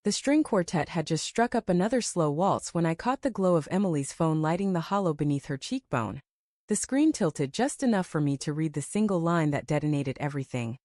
The string quartet had just struck up another slow waltz when I caught the glow of Emily's phone lighting the hollow beneath her cheekbone. The screen tilted just enough for me to read the single line that detonated everything.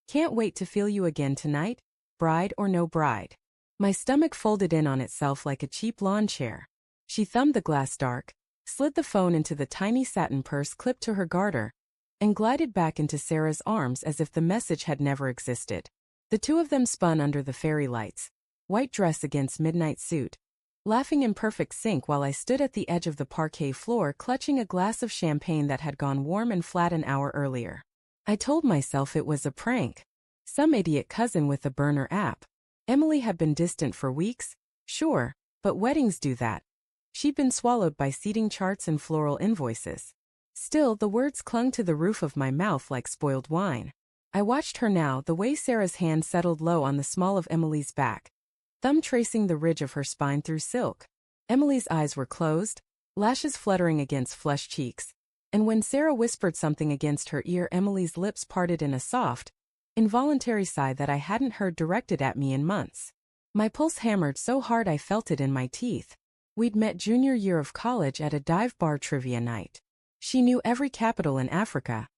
Can't wait to feel you again tonight, bride or no bride. My stomach folded in on itself like a cheap lawn chair. She thumbed the glass dark, slid the phone into the tiny satin purse clipped to her garter, and glided back into Sarah's arms as if the message had never existed. The two of them spun under the fairy lights, white dress against midnight suit, laughing in perfect sync while I stood at the edge of the parquet floor clutching a glass of champagne that had gone warm and flat an hour earlier. I told myself it was a prank. Some idiot cousin with a burner app. Emily had been distant for weeks, sure, but weddings do that. She'd been swallowed by seating charts and floral invoices. Still, the words clung to the roof of my mouth like spoiled wine. I watched her now, the way Sarah's hand settled low on the small of Emily's back, thumb tracing the ridge of her spine through silk. Emily's eyes were closed, lashes fluttering against flushed cheeks, and when Sarah whispered something against her ear, Emily's lips parted in a soft, involuntary sigh that I hadn't heard directed at me in months. My pulse hammered so hard I felt it in my teeth. We'd met junior year of college at a dive bar trivia night. She knew every capital in Africa.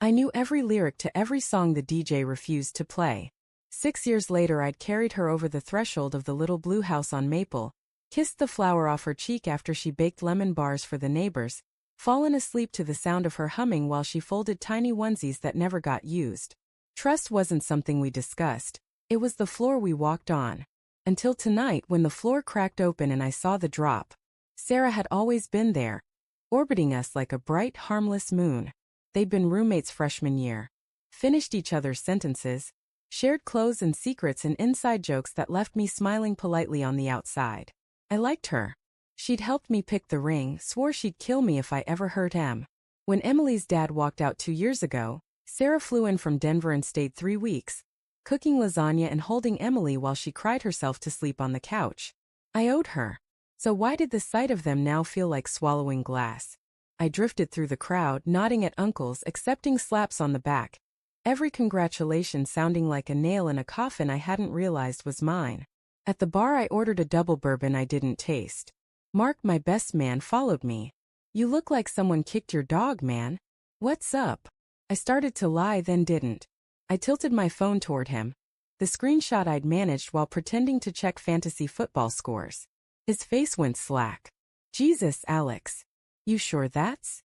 I knew every lyric to every song the DJ refused to play. 6 years later I'd carried her over the threshold of the little blue house on Maple, kissed the flower off her cheek after she baked lemon bars for the neighbors, fallen asleep to the sound of her humming while she folded tiny onesies that never got used. Trust wasn't something we discussed, it was the floor we walked on. Until tonight when the floor cracked open and I saw the drop. Sarah had always been there, orbiting us like a bright, harmless moon. They'd been roommates freshman year. Finished each other's sentences, shared clothes and secrets and inside jokes that left me smiling politely on the outside. I liked her. She'd helped me pick the ring, swore she'd kill me if I ever hurt him. When Emily's dad walked out 2 years ago, Sarah flew in from Denver and stayed 3 weeks, cooking lasagna and holding Emily while she cried herself to sleep on the couch. I owed her. So why did the sight of them now feel like swallowing glass? I drifted through the crowd, nodding at uncles, accepting slaps on the back, every congratulation sounding like a nail in a coffin I hadn't realized was mine. At the bar I ordered a double bourbon I didn't taste. Mark, my best man, followed me. You look like someone kicked your dog, man. What's up? I started to lie, then didn't. I tilted my phone toward him, the screenshot I'd managed while pretending to check fantasy football scores. His face went slack. Jesus, Alex. You sure that's?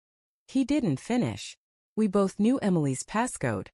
He didn't finish. We both knew Emily's passcode.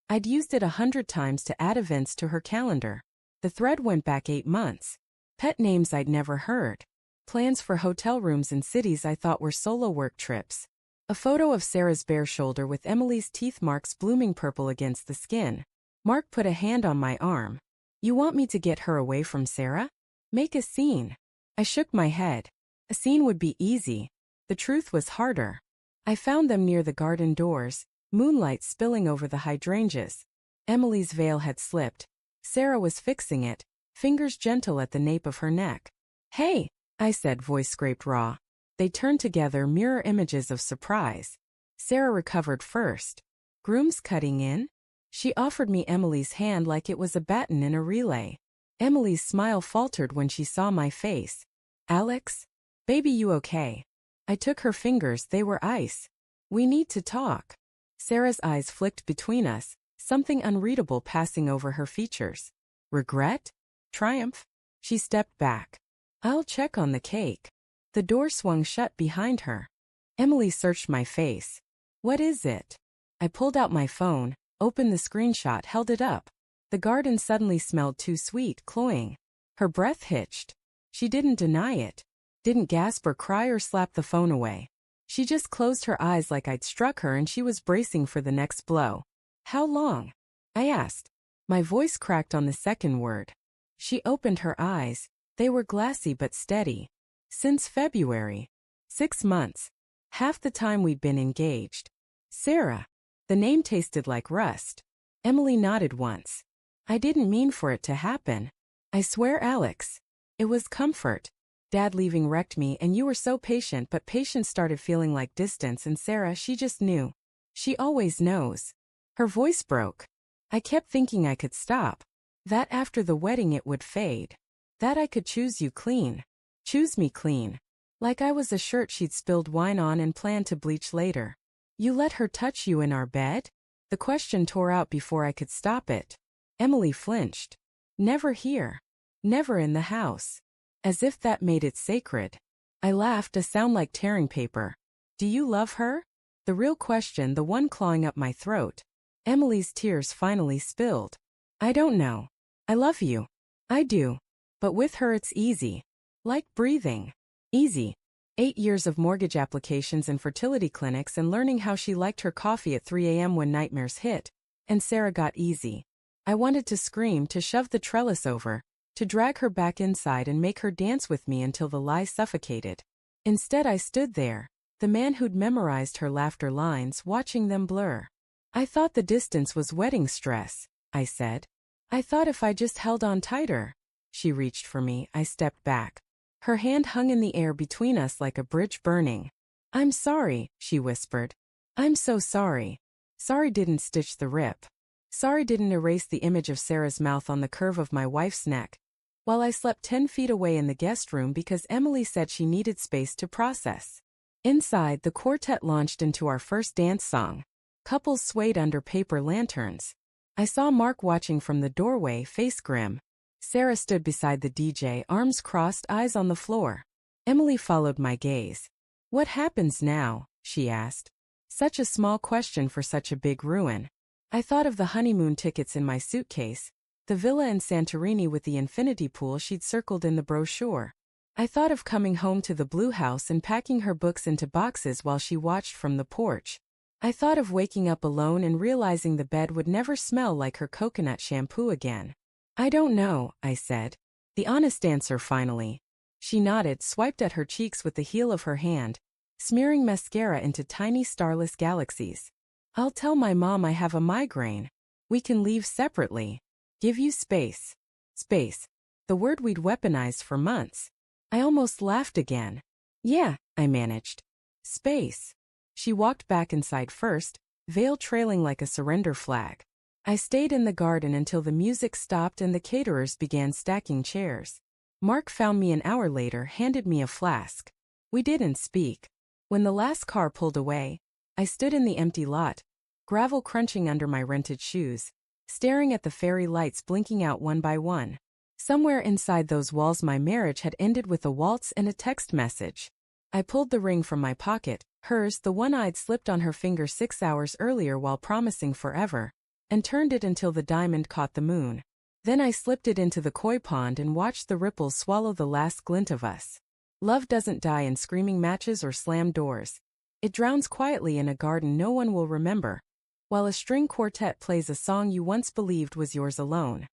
I'd used it 100 times to add events to her calendar. The thread went back 8 months. Pet names I'd never heard. Plans for hotel rooms in cities I thought were solo work trips. A photo of Sarah's bare shoulder with Emily's teeth marks blooming purple against the skin. Mark put a hand on my arm. You want me to get her away from Sarah? Make a scene. I shook my head. A scene would be easy. The truth was harder. I found them near the garden doors, moonlight spilling over the hydrangeas. Emily's veil had slipped. Sarah was fixing it, fingers gentle at the nape of her neck. Hey, I said, voice scraped raw. They turned together, mirror images of surprise. Sarah recovered first. Grooms cutting in? She offered me Emily's hand like it was a baton in a relay. Emily's smile faltered when she saw my face. Alex? Baby, you okay? I took her fingers, they were ice. We need to talk. Sarah's eyes flicked between us, something unreadable passing over her features. Regret? Triumph? She stepped back. I'll check on the cake. The door swung shut behind her. Emily searched my face. What is it? I pulled out my phone, opened the screenshot, held it up. The garden suddenly smelled too sweet, cloying. Her breath hitched. She didn't deny it. Didn't gasp or cry or slap the phone away. She just closed her eyes like I'd struck her and she was bracing for the next blow. How long? I asked. My voice cracked on the second word. She opened her eyes. They were glassy but steady. Since February. 6 months. Half the time we'd been engaged. Sarah. The name tasted like rust. Emily nodded once. I didn't mean for it to happen. I swear, Alex. It was comfort. Dad leaving wrecked me and you were so patient, but patience started feeling like distance, and Sarah, she just knew. She always knows. Her voice broke. I kept thinking I could stop. That after the wedding it would fade. That I could choose you clean. Choose me clean. Like I was a shirt she'd spilled wine on and planned to bleach later. You let her touch you in our bed? The question tore out before I could stop it. Emily flinched. Never here. Never in the house. As if that made it sacred. I laughed, a sound like tearing paper. Do you love her? The real question, the one clawing up my throat. Emily's tears finally spilled. I don't know. I love you. I do. But with her it's easy. Like breathing. Easy. 8 years of mortgage applications and fertility clinics and learning how she liked her coffee at 3 a.m. when nightmares hit. And Sarah got easy. I wanted to scream, to shove the trellis over, to drag her back inside and make her dance with me until the lie suffocated. Instead I stood there, the man who'd memorized her laughter lines, watching them blur. I thought the distance was wedding stress, I said. I thought if I just held on tighter. She reached for me, I stepped back. Her hand hung in the air between us like a bridge burning. I'm sorry, she whispered. I'm so sorry. Sorry didn't stitch the rip. Sorry didn't erase the image of Sarah's mouth on the curve of my wife's neck, while I slept 10 feet away in the guest room because Emily said she needed space to process. Inside, the quartet launched into our first dance song. Couples swayed under paper lanterns. I saw Mark watching from the doorway, face grim. Sarah stood beside the DJ, arms crossed, eyes on the floor. Emily followed my gaze. What happens now? She asked. Such a small question for such a big ruin. I thought of the honeymoon tickets in my suitcase, the villa in Santorini with the infinity pool she'd circled in the brochure. I thought of coming home to the blue house and packing her books into boxes while she watched from the porch. I thought of waking up alone and realizing the bed would never smell like her coconut shampoo again. I don't know, I said. The honest answer finally. She nodded, swiped at her cheeks with the heel of her hand, smearing mascara into tiny starless galaxies. I'll tell my mom I have a migraine. We can leave separately. Give you space. Space. The word we'd weaponized for months. I almost laughed again. Yeah, I managed. Space. She walked back inside first, veil trailing like a surrender flag. I stayed in the garden until the music stopped and the caterers began stacking chairs. Mark found me an hour later, handed me a flask. We didn't speak. When the last car pulled away, I stood in the empty lot, gravel crunching under my rented shoes, staring at the fairy lights blinking out one by one. Somewhere inside those walls my marriage had ended with a waltz and a text message. I pulled the ring from my pocket, hers, the one I'd slipped on her finger 6 hours earlier while promising forever, and turned it until the diamond caught the moon. Then I slipped it into the koi pond and watched the ripples swallow the last glint of us. Love doesn't die in screaming matches or slammed doors. It drowns quietly in a garden no one will remember, while a string quartet plays a song you once believed was yours alone.